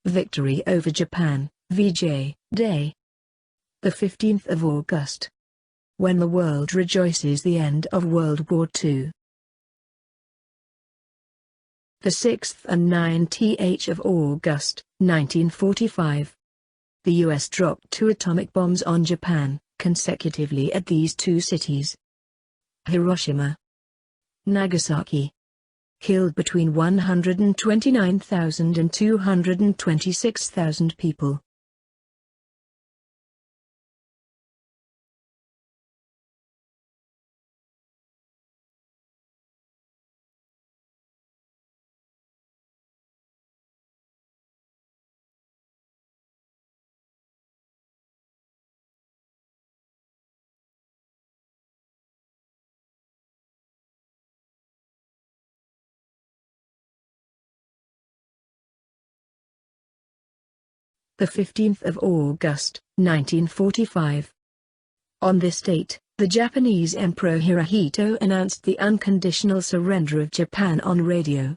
Victory over Japan, VJ Day. The 15th of August. When the world rejoices the end of World War II. The 6th and 9th of August, 1945. The US dropped 2 atomic bombs on Japan, consecutively at these 2 cities. Hiroshima, Nagasaki. Killed between 129,000 and 226,000 people. The 15th of August, 1945. On this date, the Japanese Emperor Hirohito announced the unconditional surrender of Japan on radio.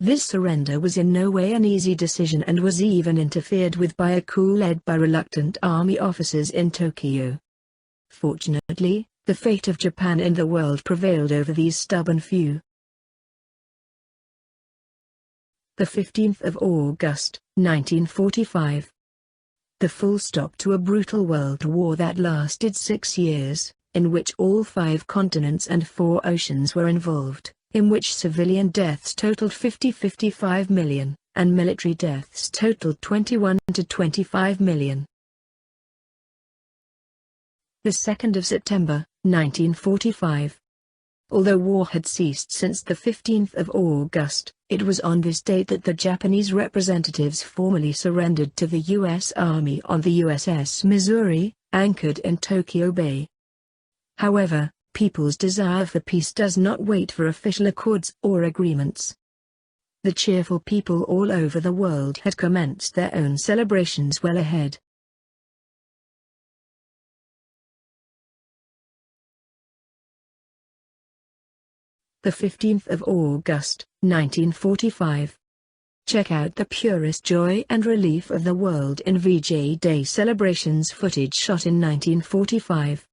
This surrender was in no way an easy decision and was even interfered with by a coup led by reluctant army officers in Tokyo. Fortunately, the fate of Japan and the world prevailed over these stubborn few. The 15th of August, 1945. The full stop to a brutal world war that lasted 6 years, in which all 5 continents and 4 oceans were involved, in which civilian deaths totaled 55 million, and military deaths totaled 21 to 25 million. The 2nd of September, 1945. Although war had ceased since the 15th of August, it was on this date that the Japanese representatives formally surrendered to the U.S. Army on the USS Missouri, anchored in Tokyo Bay. However, people's desire for peace does not wait for official accords or agreements. The cheerful people all over the world had commenced their own celebrations well ahead. The 15th of August, 1945. Check out the purest joy and relief of the world in VJ Day celebrations footage shot in 1945.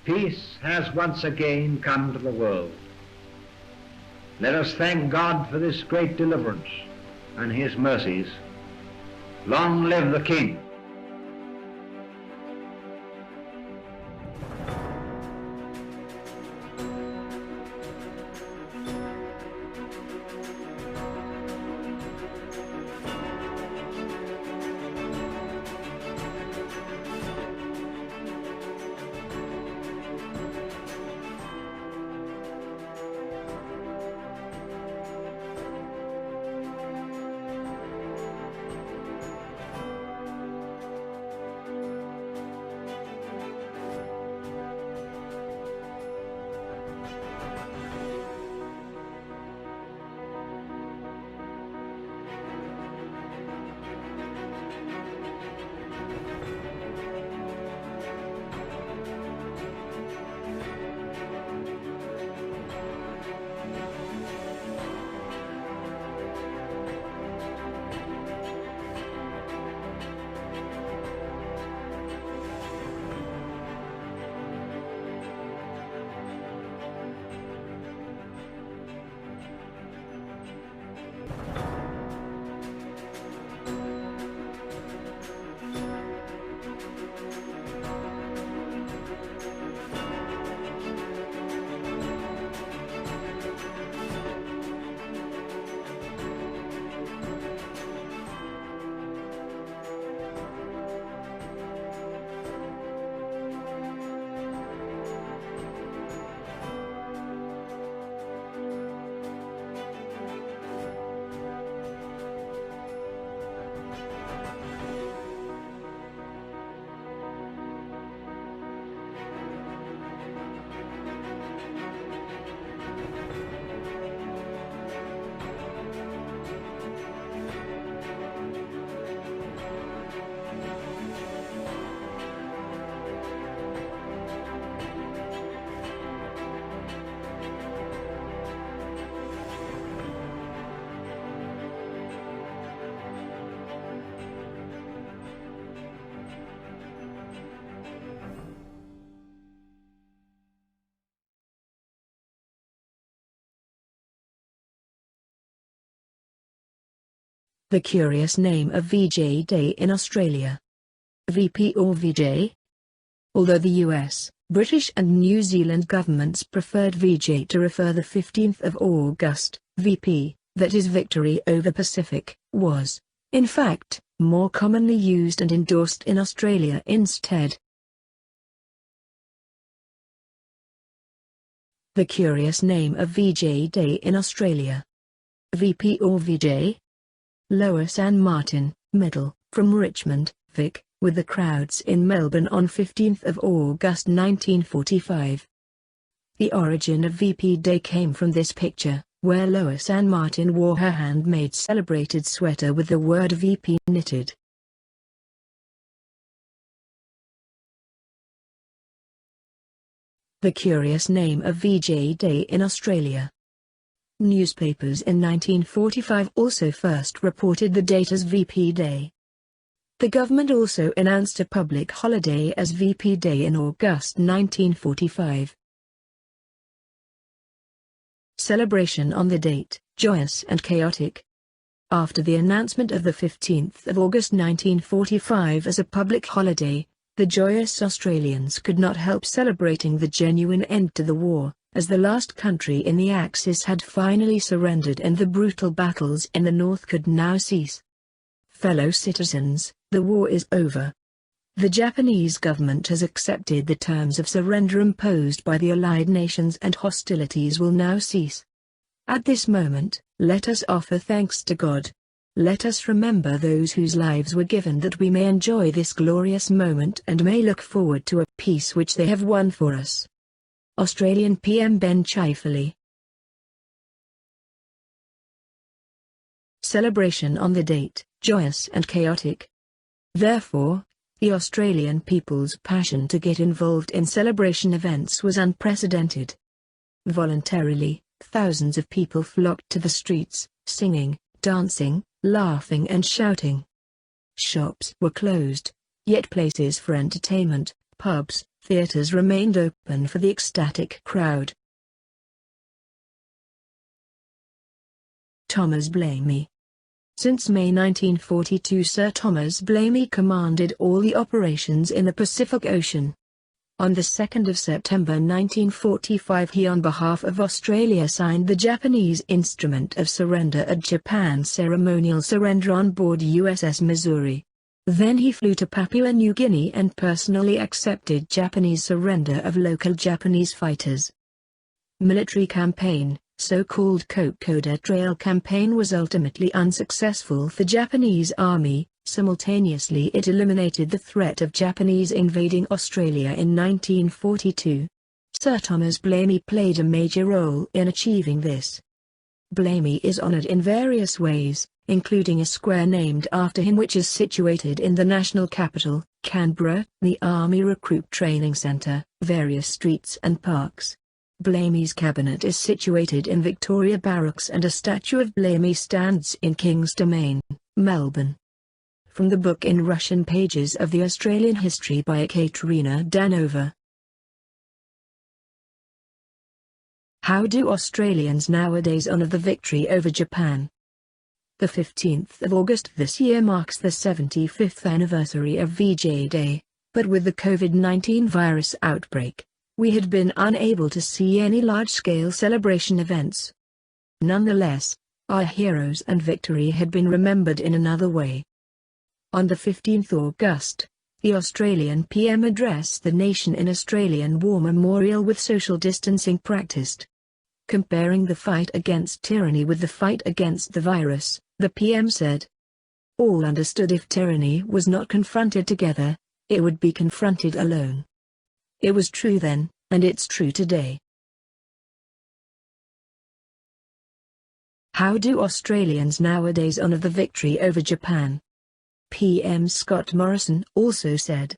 Peace has once again come to the world. Let us thank God for this great deliverance and His mercies. Long live the King! The curious name of VJ Day in Australia. VP or VJ? Although the US, British and New Zealand governments preferred VJ to refer the 15th of August, VP, that is Victory over Pacific, was, in fact, more commonly used and endorsed in Australia instead. The curious name of VJ Day in Australia. VP or VJ? Lower San Martin, Middle, from Richmond, Vic, with the crowds in Melbourne on 15th of August 1945. The origin of VP Day came from this picture, where Lower San Martin wore her handmade celebrated sweater with the word VP knitted. The curious name of VJ Day in Australia. Newspapers in 1945 also first reported the date as VP Day. The government also announced a public holiday as VP Day in August 1945. Celebration on the date, joyous and chaotic. After the announcement of the 15th of August 1945 as a public holiday, the joyous Australians could not help celebrating the genuine end to the war, as the last country in the Axis had finally surrendered and the brutal battles in the north could now cease. Fellow citizens, the war is over. The Japanese government has accepted the terms of surrender imposed by the Allied nations and hostilities will now cease. At this moment, let us offer thanks to God. Let us remember those whose lives were given that we may enjoy this glorious moment and may look forward to a peace which they have won for us. Australian PM Ben Chifley. Celebration on the date, joyous and chaotic. Therefore, the Australian people's passion to get involved in celebration events was unprecedented. Voluntarily, thousands of people flocked to the streets, singing, dancing, laughing and shouting. Shops were closed, yet places for entertainment, pubs, theatres remained open for the ecstatic crowd. Thomas Blamey. Since May 1942 Sir Thomas Blamey commanded all the operations in the Pacific Ocean. On the 2nd of September 1945 he on behalf of Australia signed the Japanese Instrument of Surrender at Japan's ceremonial surrender on board USS Missouri. Then he flew to Papua New Guinea and personally accepted Japanese surrender of local Japanese fighters. Military campaign, so-called Kokoda Trail campaign was ultimately unsuccessful for Japanese Army. Simultaneously it eliminated the threat of Japanese invading Australia in 1942. Sir Thomas Blamey played a major role in achieving this. Blamey is honoured in various ways, including a square named after him which is situated in the national capital, Canberra, the Army Recruit Training Centre, various streets and parks. Blamey's cabinet is situated in Victoria Barracks and a statue of Blamey stands in King's Domain, Melbourne. From the book In Russian Pages of the Australian History by Ekaterina Danova. How do Australians nowadays honour the victory over Japan? The 15th of August this year marks the 75th anniversary of VJ Day, but with the COVID-19 virus outbreak, we had been unable to see any large-scale celebration events. Nonetheless, our heroes and victory had been remembered in another way. On the 15th August, the Australian PM addressed the nation in Australian War Memorial with social distancing practiced. Comparing the fight against tyranny with the fight against the virus, the PM said, "All understood if tyranny was not confronted together, it would be confronted alone. It was true then, and it's true today." How do Australians nowadays honour the victory over Japan? PM Scott Morrison also said,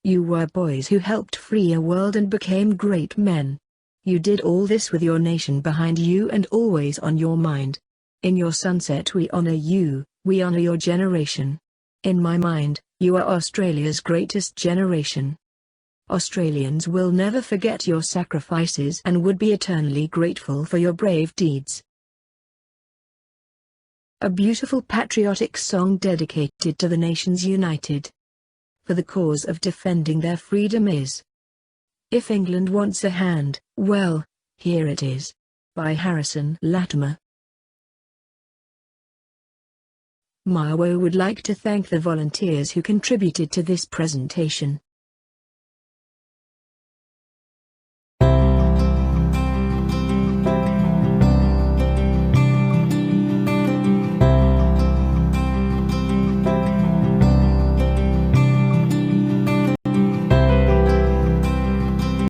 "You were boys who helped free a world and became great men. You did all this with your nation behind you and always on your mind. In your sunset we honour you, we honour your generation. In my mind, you are Australia's greatest generation. Australians will never forget your sacrifices and would be eternally grateful for your brave deeds." a beautiful patriotic song dedicated to the nations united for the cause of defending their freedom is If England Wants a Hand, Well, Here It Is, by Harrison Latimer. Marwo would like to thank the volunteers who contributed to this presentation.